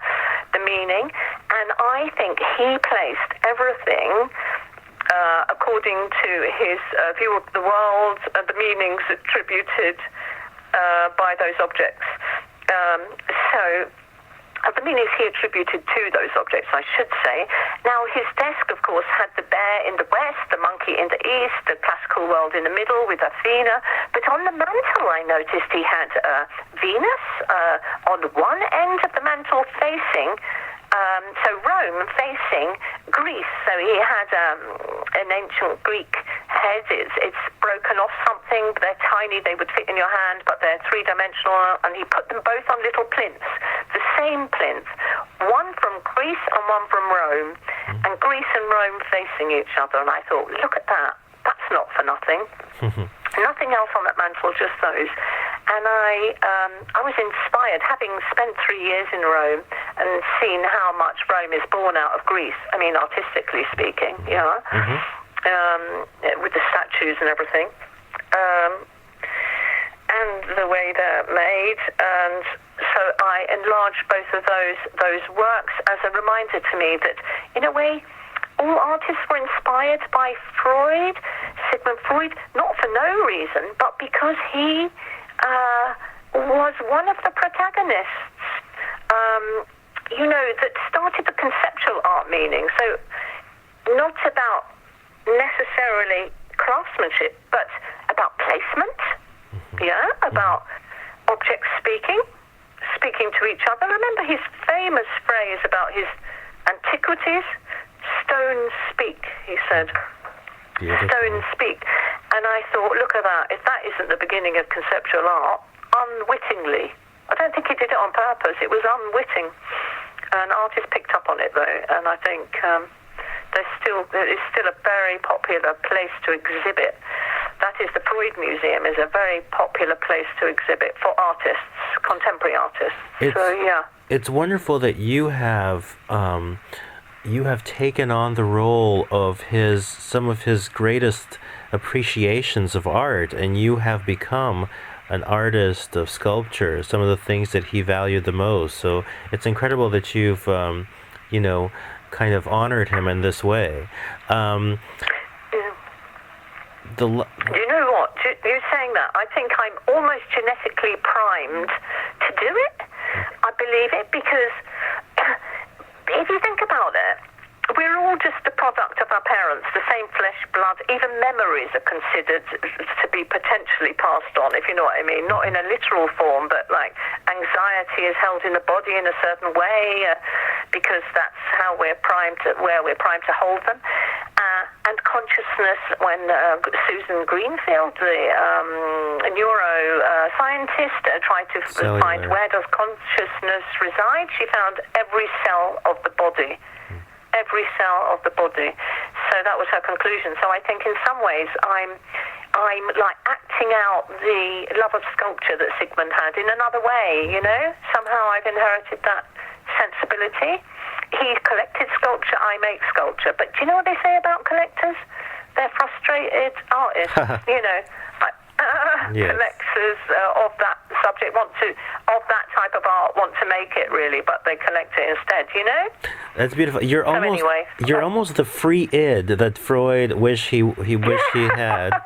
the meaning. And I think he placed everything according to his view of the world, the meanings attributed by those objects. The meanings he attributed to those objects, I should say. Now, his desk, of course, had the bear in the west, the monkey in the east, the classical world in the middle with Athena. But on the mantle, I noticed he had Venus on one end of the mantle facing... so Rome facing Greece. So he had an ancient Greek head. It's broken off something. They're tiny. They would fit in your hand, but they're three-dimensional. And he put them both on little plinths, the same plinth, one from Greece and one from Rome, and Greece and Rome facing each other. And I thought, look at that. That's not for nothing. Nothing else on that mantle, just those. And I was inspired, having spent 3 years in Rome and seen how much Rome is born out of Greece. I mean, artistically speaking, yeah, with the statues and everything, and the way they're made. And so I enlarged both of those works as a reminder to me that, in a way, all artists were inspired by Freud, Sigmund Freud, not for no reason, but because he was one of the protagonists, that started the conceptual art meaning. So not about necessarily craftsmanship, but about placement, about objects speaking to each other. Remember his famous phrase about his antiquities? Stones speak, he said. Beautiful. Stones speak. And I thought, look at that. If that isn't the beginning of conceptual art, unwittingly, I don't think he did it on purpose, it was unwitting. And artists picked up on it, though, and I think there is still a very popular place to exhibit. That is, the Freud Museum is a very popular place to exhibit for artists, contemporary artists. It's wonderful that you have taken on the role of some of his greatest appreciations of art, and you have become an artist of sculpture, some of the things that he valued the most. So it's incredible that you've, kind of honored him in this way. You know what? You saying that, I think I'm almost genetically primed to do it. I believe it because if you think about it, we're all just the product of our parents, the same flesh, blood. Even memories are considered to be potentially passed on, if you know what I mean. Not in a literal form, but like anxiety is held in the body in a certain way because that's how we're primed to hold them. And consciousness, when Susan Greenfield, the neuroscientist, tried to find where does consciousness reside, she found every cell of the body. Every cell of the body. So that was her conclusion. So I think in some ways I'm like acting out the love of sculpture that Sigmund had in another way, Somehow I've inherited that sensibility. He collected sculpture, I make sculpture. But do you know what they say about collectors? They're frustrated artists, Yes. Collectors of that subject of that type of art want to make it really, but they collect it instead, That's beautiful. You're almost the free id that Freud wished he wished he had. I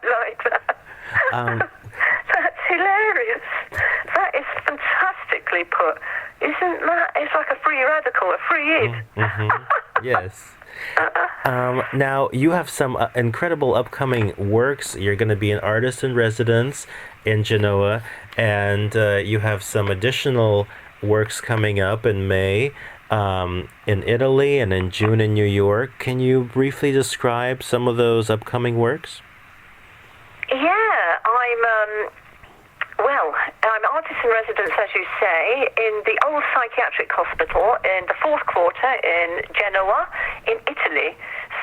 like that. That's hilarious. That is fantastically put. Isn't that? It's like a free radical, a free id. Mm-hmm. Yes. Now, you have some incredible upcoming works. You're going to be an artist in residence in Genoa, and you have some additional works coming up in May in Italy and in June in New York. Can you briefly describe some of those upcoming works? Yeah, I'm artist in residence, as you say, in the old psychiatric hospital in the fourth quarter in Genoa, in Italy,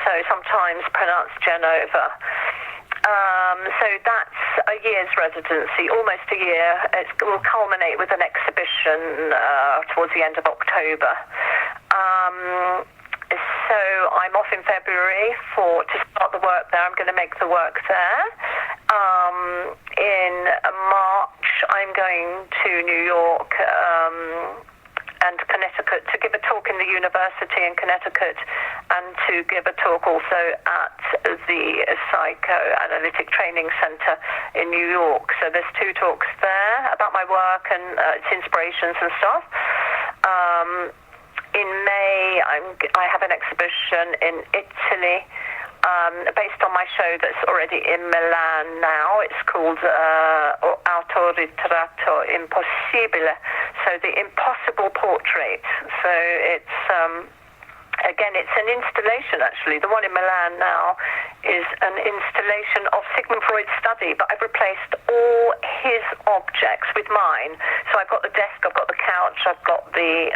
so sometimes pronounced Genova. So that's a year's residency, almost a year. It will culminate with an exhibition towards the end of October. So I'm off in February to start the work there. I'm going to make the work there. In March, I'm going to New York and Connecticut to give a talk in the university in Connecticut and to give a talk also at the Psychoanalytic Training Center in New York. So there's 2 talks there about my work and its inspirations and stuff. In May, I have an exhibition in Italy based on my show that's already in Milan now. It's called Autoritratto Impossibile, so the impossible portrait. So it's again, it's an installation actually. The one in Milan now is an installation of Sigmund Freud's study, but I've replaced all his objects with mine. So I've got the desk, I've got the couch, I've got the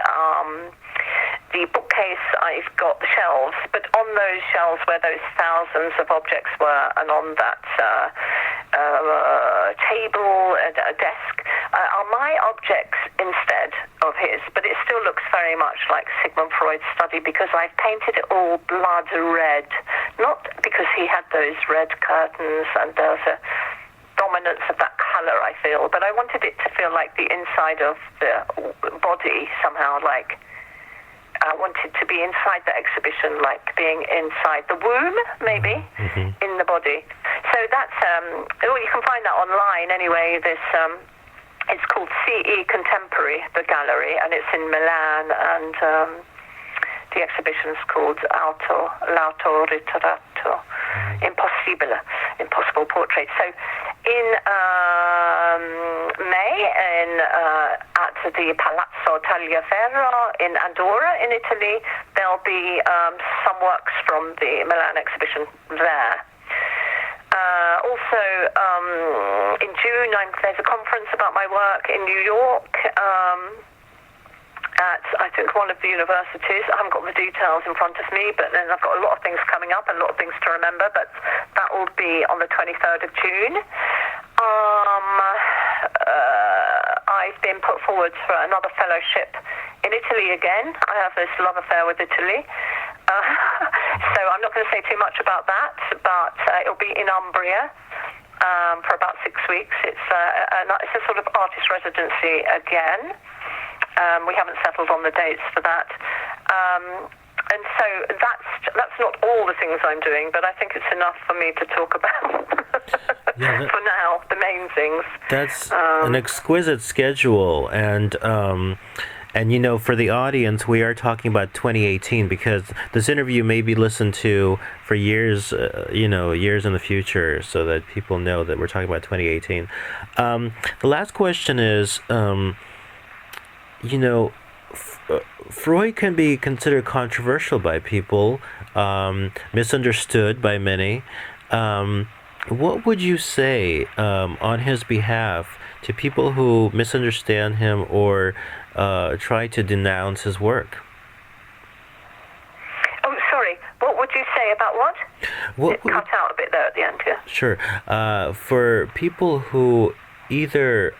bookcase, I've got the shelves, but on those shelves where those thousands of objects were, and on that table, a desk, are my objects instead of his, but it still looks very much like Sigmund Freud's study because I've painted it all blood red, not because he had those red curtains and there's a dominance of that colour, I feel, but I wanted it to feel like the inside of the body somehow, like I wanted to be inside the exhibition, like being inside the womb, maybe, in the body. So that's, you can find that online anyway. This, it's called CE Contemporary, the gallery, and it's in Milan. And The exhibition's called L'autoritratto Impossibile, Impossible Portrait. So in May at the Palazzo Tagliaferro in Andorra in Italy, there'll be some works from the Milan exhibition there. Also, in June, there's a conference about my work in New York at, I think, one of the universities. I haven't got the details in front of me, but then I've got a lot of things coming up and a lot of things to remember, but that will be on the 23rd of June. I've been put forward for another fellowship in Italy again. I have this love affair with Italy. So I'm not going to say too much about that, but it'll be in Umbria for about 6 weeks. It's a sort of artist residency again. We haven't settled on the dates for that. And so that's not all the things I'm doing, but I think it's enough for me to talk about. For now, the main things. That's an exquisite schedule, and for the audience, we are talking about 2018 because this interview may be listened to for years, years in the future, so that people know that we're talking about 2018. The last question is, Freud can be considered controversial by people, misunderstood by many. What would you say on his behalf to people who misunderstand him or try to denounce his work? Oh, sorry. What would you say about what? It cut out a bit there at the end, yeah. Sure. For people who either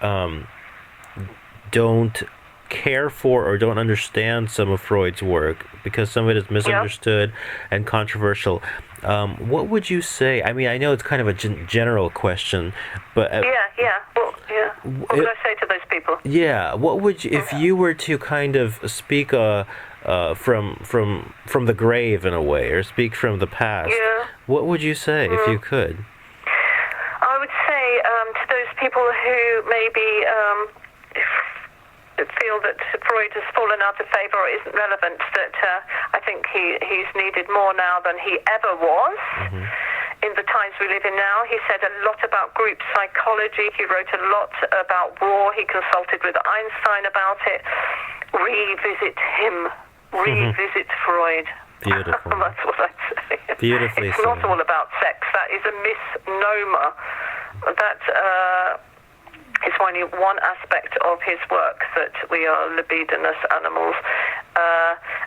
don't care for or don't understand some of Freud's work because some of it is misunderstood and controversial, what would you say? I mean, I know it's kind of a general question, but What would I say to those people? Yeah, what would you, if you were to kind of speak from the grave in a way, or speak from the past? What would you say if you could? I would say to those people who maybe feel that Freud has fallen out of favor or isn't relevant, that I think he's needed more now than he ever was. In the times we live in now. He said a lot about group psychology. He wrote a lot about war. He consulted with Einstein about it. Revisit him. Revisit Freud. Beautiful. That's what I'd say. Beautifully It's not all about sex. That is a misnomer. That is only one aspect of his work, that we are libidinous animals.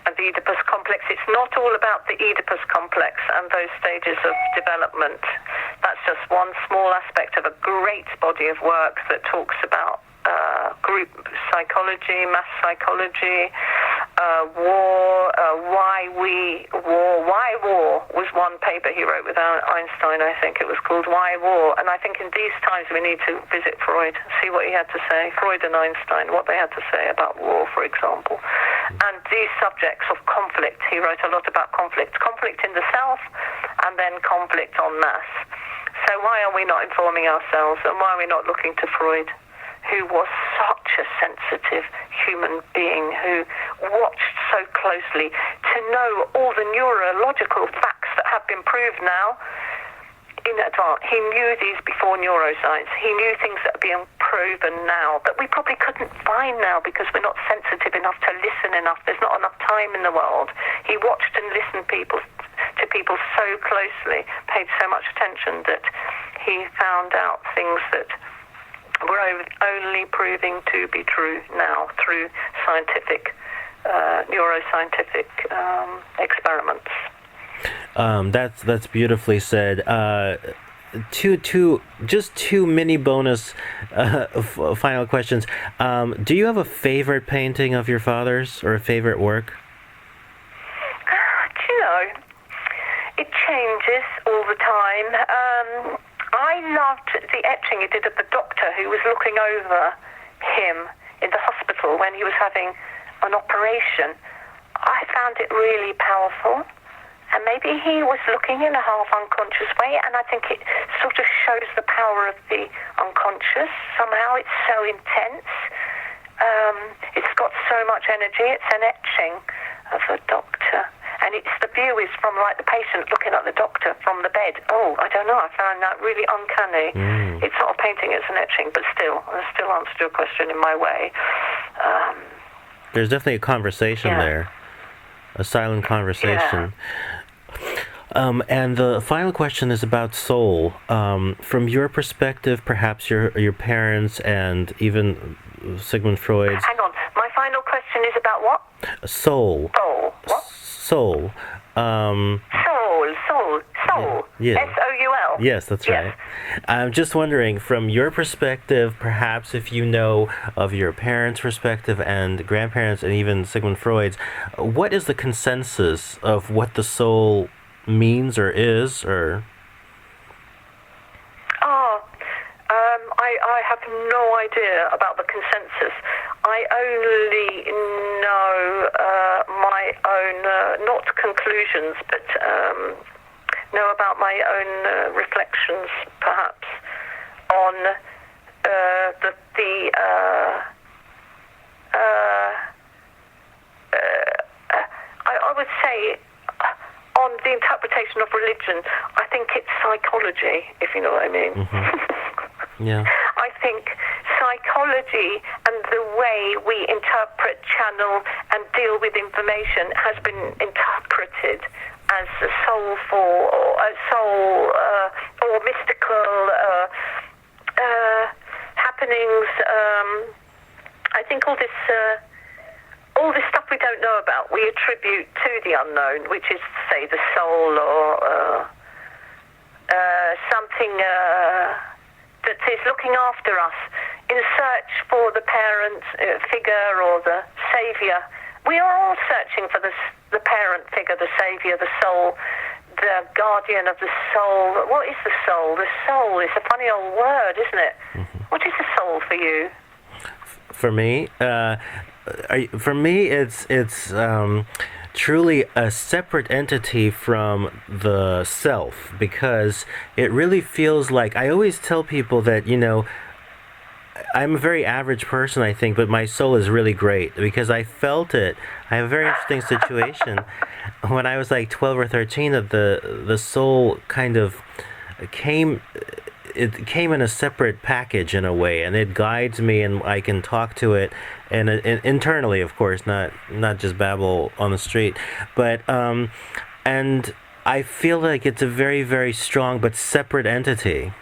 And the Oedipus complex, it's not all about the Oedipus complex and those stages of development. That's just one small aspect of a great body of work that talks about group psychology, mass psychology, war, why war was one paper he wrote with Einstein, I think it was called Why War. And I think in these times we need to visit Freud, see what he had to say, Freud and Einstein, what they had to say about war, for example. And these subjects of conflict, he wrote a lot about conflict in the self and then conflict en masse. So why are we not informing ourselves, and why are we not looking to Freud, who was such a sensitive human being, who watched so closely to know all the neurological facts that have been proved now in advance. He knew these before neuroscience. He knew things that are being proven now that we probably couldn't find now because we're not sensitive enough to listen enough. There's not enough time in the world. He watched and listened to people so closely, paid so much attention that he found out things that were only proving to be true now through scientific, neuroscientific experiments. That's beautifully said. Two mini bonus final questions. Do you have a favorite painting of your father's or a favorite work? Do you know, it changes all the time. I loved the etching he did of the doctor who was looking over him in the hospital when he was having an operation. I found it really powerful. And maybe he was looking in a half-unconscious way, and I think it sort of shows the power of the unconscious. Somehow it's so intense. It's got so much energy. It's an etching. of a doctor. And it's the view is from like the patient looking at the doctor from the bed. Oh, I don't know. I found that really uncanny. It's not a painting, it's an etching, but still, I still answered your question in my way. There's definitely a conversation there, a silent conversation. And the final question is about soul. From your perspective, perhaps your parents and even Sigmund Freud. Hang on. My final question is about what? Soul. Soul. What? Soul. Soul. Yeah. S-O-U-L. Yes, that's right. I'm just wondering, from your perspective, perhaps if you know of your parents' perspective and grandparents and even Sigmund Freud's, what is the consensus of what the soul means or is, or? I have no idea about the consensus. I only know my own, not conclusions, but know about my own reflections, perhaps, on I would say on the interpretation of religion. I think it's psychology, if you know what I mean. Yeah. I think psychology and the way we interpret, channel, and deal with information has been interpreted as a soulful or mystical happenings. I think all this stuff we don't know about, we attribute to the unknown, which is, say, the soul or something that is looking after us in a search for the parent figure or the savior. We are all searching for the parent figure, the savior, the soul, the guardian of the soul. What is the soul? The soul is a funny old word, isn't it? What is the soul for you? For me, it's truly a separate entity from the self, because it really feels like, I always tell people that, I'm a very average person, I think, but my soul is really great because I felt it. I have a very interesting situation. When I was like 12 or 13, that the soul kind of came in a separate package in a way, and it guides me, and I can talk to it, and internally, of course, not just babble on the street, but and I feel like it's a very, very strong but separate entity.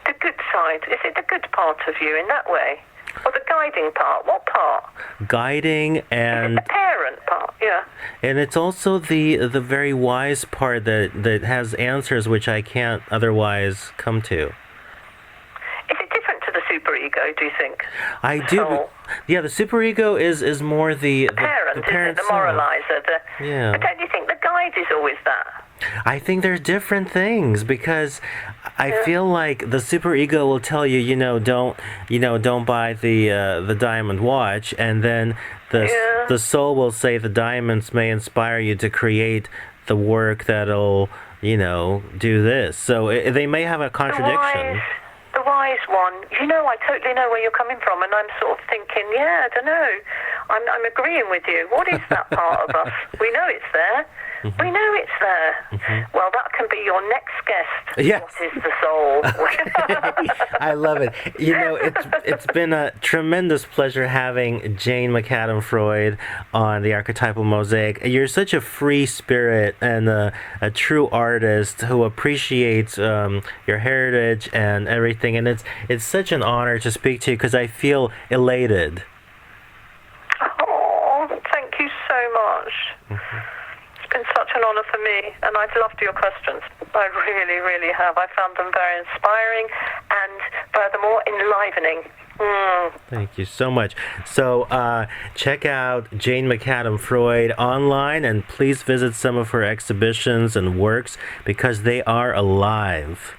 The good side, is it the good part of you in that way, or the guiding part? What part? Guiding and the parent part, yeah. And it's also the very wise part that has answers which I can't otherwise come to. Is it different to the superego, do you think? I do. Soul? Yeah, the superego is more the parent, parent the moralizer. Yeah. But don't you think the guide is always that? I think they're different things, because I feel like the superego will tell you, don't buy the diamond watch, and then the soul will say the diamonds may inspire you to create the work that'll, do this. So they may have a contradiction. The wise one, I totally know where you're coming from, and I'm sort of thinking, I don't know. I'm agreeing with you. What is that part of us? We know it's there. We know it's there. Well, that can be your next guest. Yes. What is the soul? I love it. It's been a tremendous pleasure having Jane McAdam Freud on the Archetypal Mosaic. You're such a free spirit and a true artist who appreciates your heritage and everything. And it's such an honor to speak to you, because I feel elated. Oh, thank you so much. It's been such an honor for me, and I've loved your questions. I really, really have. I found them very inspiring and, furthermore, enlivening. Thank you so much. So check out Jane McAdam Freud online, and please visit some of her exhibitions and works, because they are alive.